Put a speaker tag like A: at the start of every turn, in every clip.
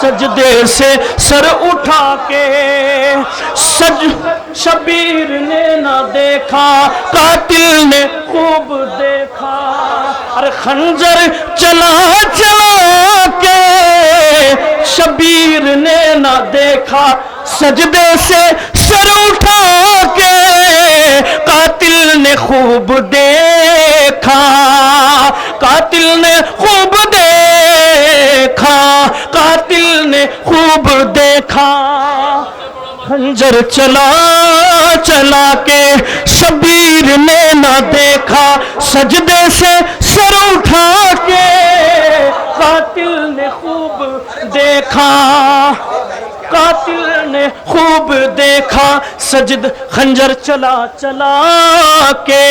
A: سجدے سے سر اٹھا کے شبیر نے نہ دیکھا قاتل نے خوب دیکھا ارے خنجر چلا چلا کے شبیر نے نہ دیکھا سجدے سے سر اٹھا کے قاتل نے خوب دیکھا قاتل نے خوب دیکھا قاتل نے خوب دیکھا خنجر چلا چلا کے شبیر نے نہ دیکھا سجدے سے سر اٹھا کے قاتل نے خوب دیکھا قاتل نے خوب دیکھا سجد خنجر چلا چلا کے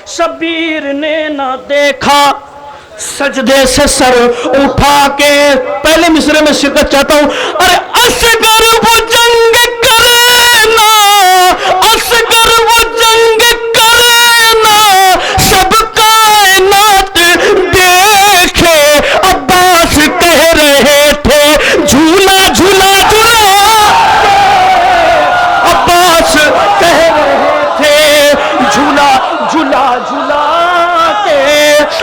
A: شبیر نے نہ دیکھا سجدے سے سر اٹھا کے پہلے مصرے میں شرکت چاہتا ہوں ارے اصغر وہ جنگ کرے نا اصغر وہ جنگ کرے نا سب کائنات دیکھے عباس کہہ رہے تھے جھولا جھولا جھولا عباس کہہ رہے تھے جھولا جھولا جھولا کے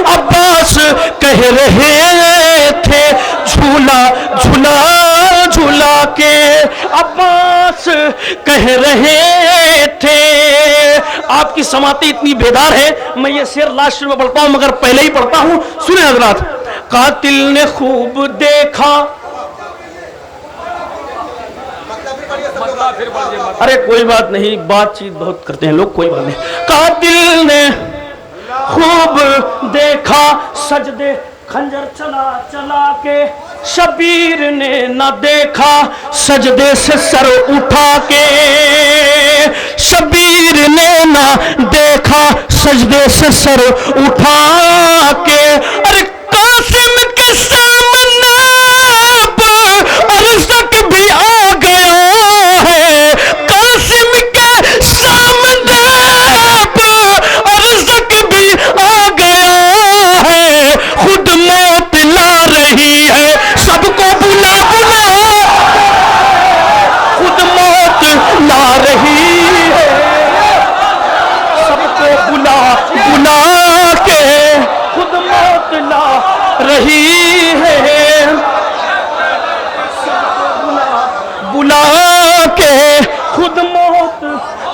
A: عباس کہہ رہے تھے جھولا جھولا جھولا کے عباس کہہ رہے تھے آپ کی سماعتیں اتنی بیدار ہے میں یہ شعر لاسٹ میں پڑھتا ہوں مگر پہلے ہی پڑھتا ہوں سنیں حضرات قاتل نے خوب دیکھا ارے کوئی بات نہیں بات چیت بہت کرتے ہیں لوگ کوئی بات نہیں قاتل نے خوب دیکھا سجدے خنجر چلا چلا کے شبیر نے نہ دیکھا سجدے سے سر اٹھا کے شبیر نے نہ دیکھا سجدے سے سر اٹھا کے ارے قاسم کے سامنے ارزق بھی آ گیا ہے قاسم کے سامنے ارزق بھی آ گیا ہے خود موت لا رہی ہے سب کو بلا بلا خود موت لا رہی ہے سب کو بلا بلا کے خود موت لا رہی ہے بلا کے خود موت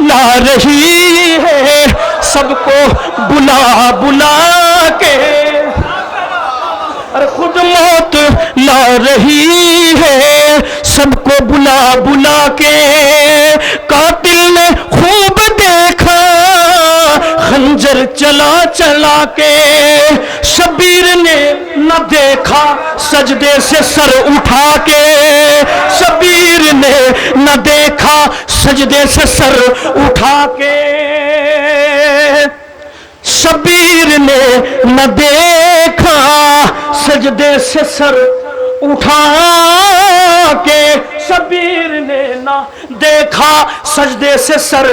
A: لا رہی ہے سب کو بلا بلا کے ارے خود موت لا رہی ہے سب کو بلا بلا کے قاتل نے خوب دیکھا خنجر چلا چلا کے شبیر نے نہ دیکھا سجدے سے سر اٹھا کے شبیر نے نہ دیکھا سجدے سے سر اٹھا کے شبیر نے نہ دیکھا سجدے سے سر اٹھا کے شبیر نے نہ دیکھا سجدے سے سر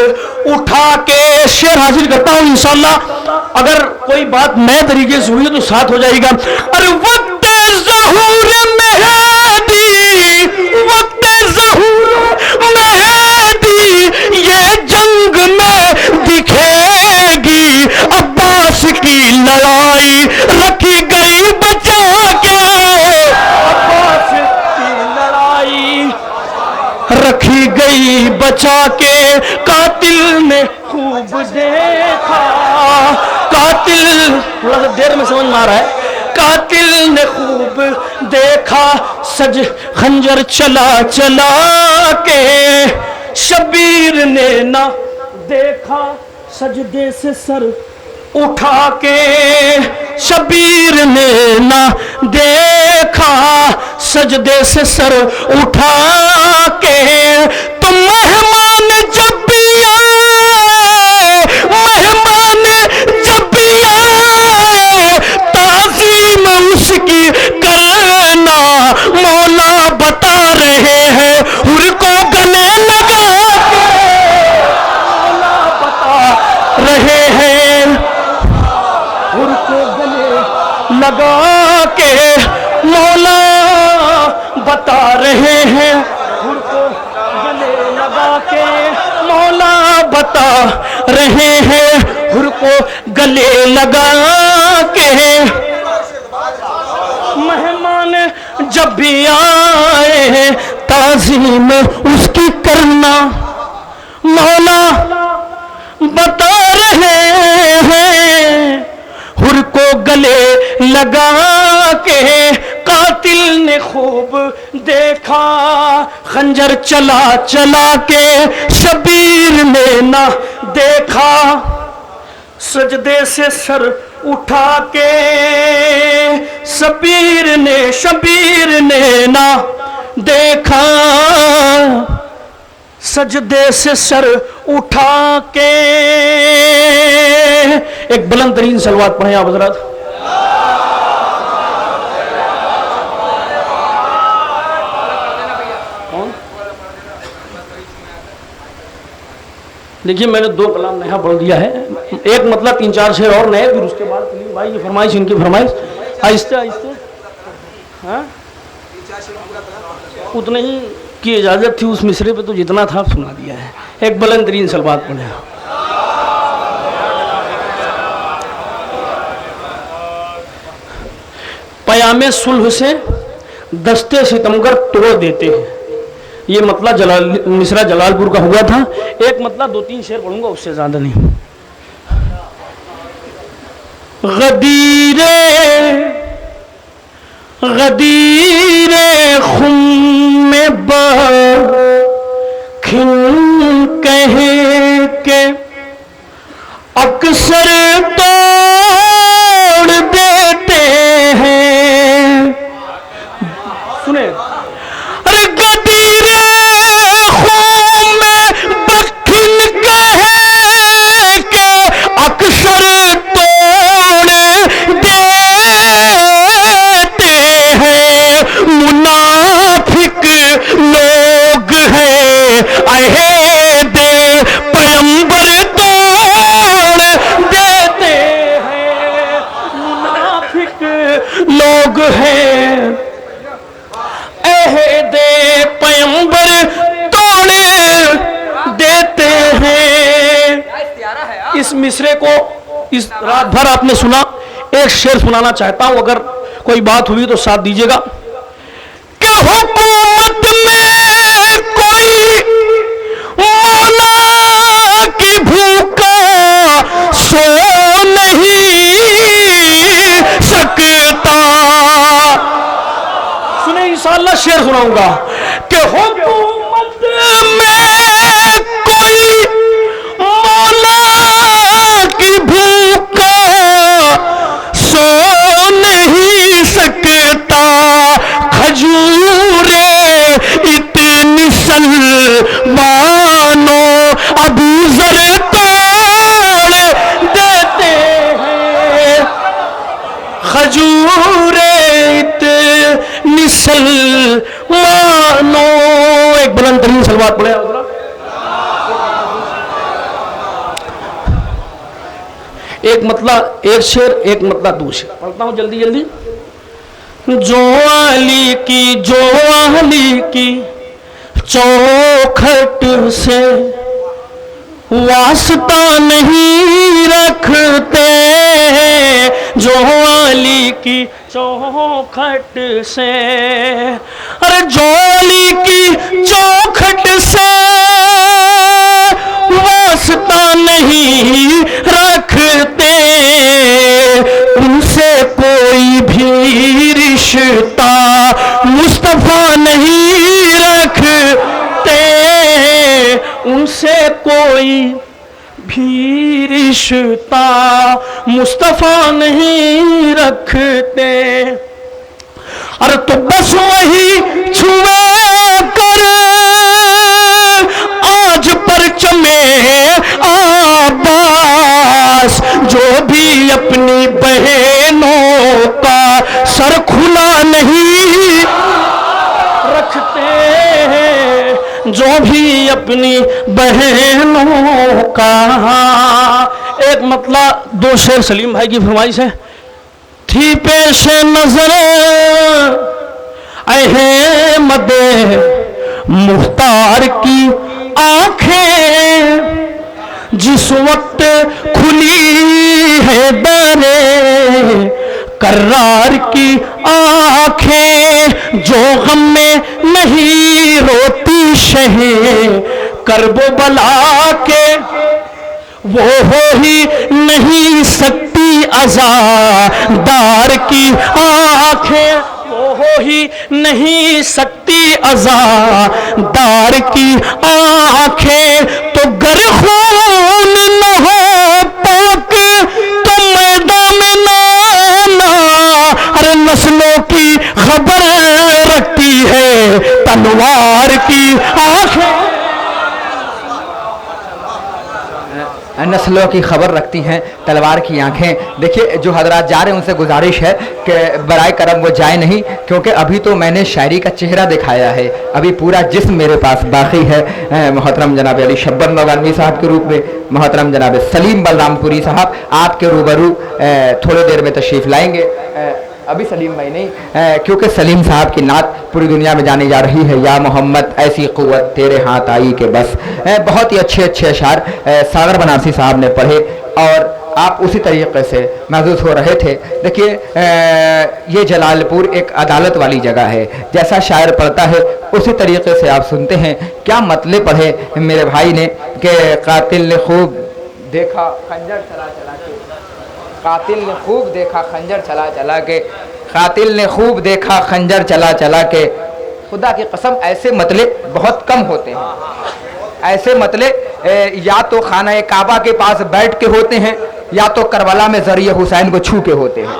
A: اٹھا کے شعر حاضر کرتا ہوں انشاءاللہ اگر کوئی بات نئے طریقے سے ہوئی تو ساتھ ہو جائے گا ارے وقت ظہور مہدی وقت ظہور مہدی یہ جنگ میں دکھے گی عباس کی لڑائی رکھی گئی بچا کے عباس کی لڑائی رکھی گئی بچا کے قاتل نے خوب دیکھا قاتل تھوڑا دیر میں سمجھ میں آ رہا ہے قاتل نے خوب دیکھا خنجر چلا چلا کے شبیر نے نہ دیکھا سجدے سے سر اٹھا کے شبیر نے نہ دیکھا سجدے سے سر اٹھا کے تم مہمان جب بھی آئے مہمان جب بھی آئے تعظیم اس کی کرنا مولا بتا رہے ہیں حر کو گلے لگا کے مولا بتا رہے ہیں حر کو گلے لگا کے مولا بھی آئے تعظیم اس کی کرنا مولا بتا رہے ہیں حر کو گلے لگا کے قاتل نے خوب دیکھا خنجر چلا چلا کے شبیر نے نہ دیکھا سجدے سے سر اٹھا کے شبیر نے نہ دیکھا سجدے سے سر اٹھا کے ایک بلند ترین صلوات پڑھیں آپ حضرات. دیکھیے میں نے 2 کلام نیا پڑھ دیا ہے, ایک مطلب 3-4 شعر اور نئے, پھر اس کے بعد کلیم بھائی کی فرمائش, ان کی فرمائش آہستہ آہستہ. ہاں اتنے ہی کی اجازت تھی اس مصرے پہ, تو جتنا تھا سنا دیا ہے. ایک بلند ترین صلوات پڑھیں. پیام صلح سے دستے ستمگر توڑ دیتے ہیں, یہ مطلب مصرع جلال پور کا ہوا تھا. ایک مطلب 2-3 شعر پڑھوں گا, اس سے زیادہ نہیں. غدیر خم میں بکھن کہے کہ اکثر توڑ دیتے ہیں. سنیں, ارے غدیر خم میں بکھن کہے کہ اکثر توڑ دیتے ہیں. منافق لوگ ہیں عہد پیغمبر توڑ دیتے ہیں. منافق لوگ ہیں عہد پیغمبر توڑ دیتے ہیں. اس مصرے کو اس رات بھر آپ نے سنا. ایک شعر سنانا چاہتا ہوں, اگر کوئی بات ہوئی تو ساتھ دیجیے گا. کہ حکومت میں کوئی مولا کی بھوکا سو نہیں سکتا. سنیں انشاءاللہ شعر سناؤں گا. کہ حکومت میں کوئی مولا کی بھوکا سو نہیں سکتا. کھجورے اتنی سلمانو ابو ذر توڑ دیتے ہیں. کھجورے اتنی سلمانو. ایک بلند ترین صلوات پڑھیں حضرات. ایک مطلب ایک شعر, ایک مطلب 2 شعر پڑھتا ہوں جلدی جلدی. جو علی کی چوکھٹ سے واسطہ نہیں رکھتے. جو علی کی چوکھٹ سے, ارے جو علی کی چوکھٹ سے واسطہ نہیں رکھتے, ان سے کوئی بھی رشتہ مصطفیٰ نہیں رکھتے. ان سے کوئی بھی رشتہ مصطفیٰ نہیں رکھتے. اور تو بس وہی چھوے کر آج پرچم عباس, جو بھی اپنی بہنوں کا سر کھلا نہیں رکھتے. جو بھی اپنی بہنوں کا. ایک مطلب 2 شعر سلیم بھائی کی فرمائش ہے. تھی پیش نظر احمد مختار کی آنکھیں جس وقت کھلی ہے در کرار کی آنکھیں جو غم میں نہیں روتی شہیں کرب و بلا کے وہ ہو ہی نہیں سکتی عزادار کی آنکھیں وہ ہو ہی نہیں سکتی عزادار کی آنکھیں تو گر خون نہ ہو پاک تو میدان میں نانا ہر نسلوں کی خبر رکھتی ہے تلوار کی آنکھیں
B: نسلوں کی خبر رکھتی ہیں تلوار کی آنکھیں. دیکھیے جو حضرات جا رہے ہیں ان سے گزارش ہے کہ برائے کرم وہ جائے نہیں, کیونکہ ابھی تو میں نے شاعری کا چہرہ دکھایا ہے, ابھی پورا جسم میرے پاس باقی ہے. محترم جناب علی شبر نوگانوی صاحب کے روپ میں محترم جناب سلیم بلرام پوری صاحب آپ کے روبرو تھوڑی دیر میں تشریف لائیں گے. ابھی سلیم بھائی نہیں, کیونکہ سلیم صاحب کی نعت پوری دنیا میں جانی جا رہی ہے. یا محمد ایسی قوت تیرے ہاتھ آئی کہ بس. بہت ہی اچھے اچھے اشعار ساغر بنارسی صاحب نے پڑھے اور آپ اسی طریقے سے محظوظ ہو رہے تھے. دیکھیے یہ جلال پور ایک عدالت والی جگہ ہے, جیسا شاعر پڑھتا ہے اسی طریقے سے آپ سنتے ہیں. کیا مطلب پڑھے میرے بھائی نے کہ قاتل نے خوب دیکھا خنجر چلا چلا کے, قاتل نے خوب دیکھا خنجر چلا چلا کے, قاتل نے خوب دیکھا خنجر چلا چلا کے. خدا کی قسم ایسے مطلب بہت کم ہوتے ہیں. ایسے مطلب یا تو خانہ کعبہ کے پاس بیٹھ کے ہوتے ہیں یا تو کربلا میں ذریعہ حسین کو چھو کے ہوتے ہیں.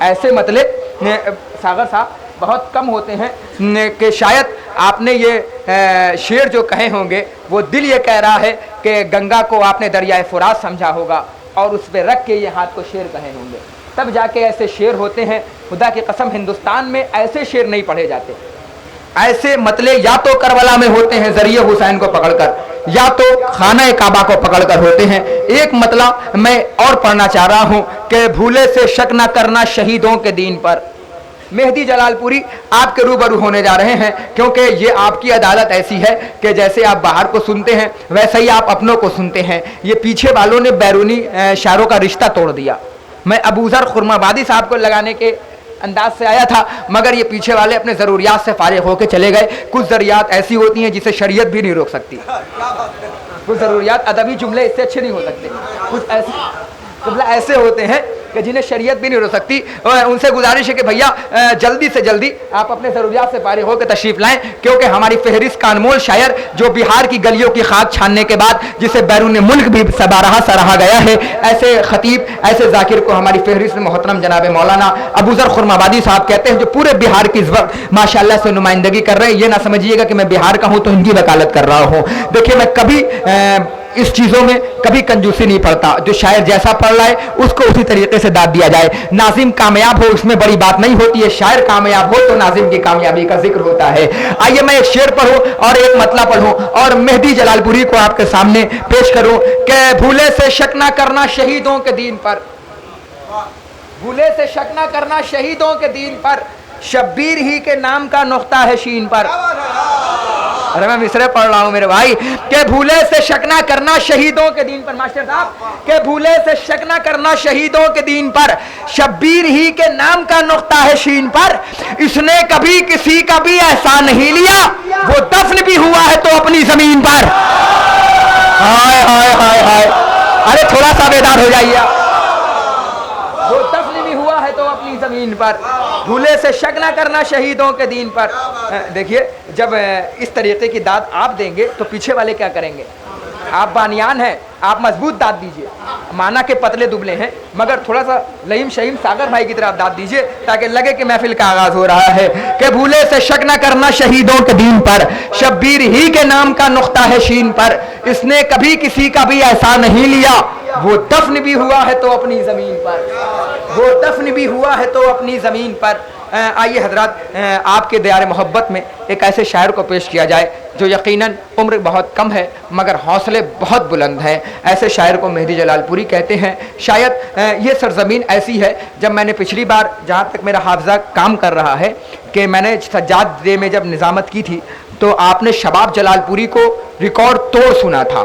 B: ایسے مطلب ساغر صاحب بہت کم ہوتے ہیں کہ شاید آپ نے یہ شعر جو کہے ہوں گے وہ دل یہ کہہ رہا ہے کہ گنگا کو آپ نے دریائے فرات سمجھا ہوگا اور اس پہ رکھ کے یہ ہاتھ کو شعر کہے ہوں گے, تب جا کے ایسے شعر ہوتے ہیں. خدا کی قسم ہندوستان میں ایسے شعر نہیں پڑھے جاتے. ایسے مطلب یا تو کربلا میں ہوتے ہیں ذریعہ حسین کو پکڑ کر یا تو خانہ کعبہ کو پکڑ کر ہوتے ہیں. ایک مطلب میں اور پڑھنا چاہ رہا ہوں کہ بھولے سے شک نہ کرنا شہیدوں کے دین پر. مہدی جلال پوری آپ کے روبرو ہونے جا رہے ہیں, کیونکہ یہ آپ کی عدالت ایسی ہے کہ جیسے آپ باہر کو سنتے ہیں ویسے ہی آپ اپنوں کو سنتے ہیں. یہ پیچھے والوں نے بیرونی شاعروں کا رشتہ توڑ دیا. میں ابو ذر خرمابادی صاحب کو لگانے کے انداز سے آیا تھا, مگر یہ پیچھے والے اپنے ضروریات سے فارغ ہو کے چلے گئے. کچھ ضروریات ایسی ہوتی ہیں جسے شریعت بھی نہیں روک سکتی. کچھ ضروریات ادبی جملے اس سے اچھے نہیں ہو سکتے. کچھ ایسے ہوتے ہیں کہ جنہیں شریعت بھی نہیں روک سکتی. ان سے گزارش ہے کہ بھیا جلدی سے جلدی آپ اپنے ضروریات سے فارغ ہو کے تشریف لائیں, کیونکہ ہماری فہرست کا انمول شاعر جو بہار کی گلیوں کی خاک چھاننے کے بعد جسے بیرون ملک بھی سبارہا سراہا گیا ہے, ایسے خطیب ایسے ذاکر کو ہماری فہرست میں محترم جناب مولانا ابو ذر خرمابادی صاحب کہتے ہیں, جو پورے بہار کی اس وقت ماشاءاللہ سے نمائندگی کر رہے ہیں. یہ نہ سمجھیے گا کہ میں بہار کا ہوں تو ان کی وکالت کر رہا ہوں. دیکھیے میں کبھی اس چیزوں میں کبھی کنجوسی نہیں پڑتا. جو شاعر جیسا پڑھ رہا ہے اس کو اسی طریقے سے داد دیا جائے. ناظم کامیاب ہو اس میں بڑی بات نہیں ہوتی ہے, شاعر کامیاب ہو تو ناظم کی کامیابی کا ذکر ہوتا ہے. آئیے میں ایک شعر پڑھوں اور ایک مطلب پڑھوں اور مہدی جلال پوری کو آپ کے سامنے پیش کروں کہ بھولے سے شک نہ کرنا شہیدوں کے دین پر, بھولے سے شک نہ کرنا شہیدوں کے دین پر, شبیر ہی کے نام کا نقطہ ہے شین پر. ارے میں مصرے پڑھ رہا ہوں میرے بھائی کہ بھولے سے شک نہ کرنا شہیدوں کے دین پر. ماسٹر صاحب کہ بھولے سے شک نہ کرنا شہیدوں کے دین پر, شبیر ہی کے نام کا نقطہ ہے شین پر. اس نے کبھی کسی کا بھی احسان نہیں لیا, وہ دفن بھی ہوا ہے تو اپنی زمین پر. ہائے ہائے ہائے ہائے, ارے تھوڑا سا بیدار ہو جائیے. وہ دفن بھی ہوا ہے تو اپنی زمین پر. بھولے سے شک نہ کرنا شہیدوں کے دین پر. دیکھیے جب اس طریقے کی داد آپ دیں گے تو پیچھے والے کیا کریں گے؟ آپ بانیان ہیں, آپ مضبوط داد دیجئے. مانا کہ پتلے دبلے ہیں مگر تھوڑا سا لئیم شہیم ساگر بھائی کی طرف داد دیجئے تاکہ لگے کہ محفل کا آغاز ہو رہا ہے. کہ بھولے سے شک نہ کرنا شہیدوں کے دین پر, شبیر ہی کے نام کا نقطہ ہے شین پر. اس نے کبھی کسی کا بھی احسان نہیں لیا, وہ دفن بھی ہوا ہے تو اپنی زمین پر. وہ دفن بھی ہوا ہے تو اپنی زمین پر. آئیے حضرات آپ کے دیار محبت میں ایک ایسے شاعر کو پیش کیا جائے جو یقیناً عمر بہت کم ہے مگر حوصلے بہت بلند ہیں. ایسے شاعر کو مہدی جلال پوری کہتے ہیں. شاید یہ سرزمین ایسی ہے, جب میں نے پچھلی بار جہاں تک میرا حافظہ کام کر رہا ہے کہ میں نے سجاد دے میں جب نظامت کی تھی تو آپ نے شباب جلال پوری کو ریکارڈ توڑ سنا تھا.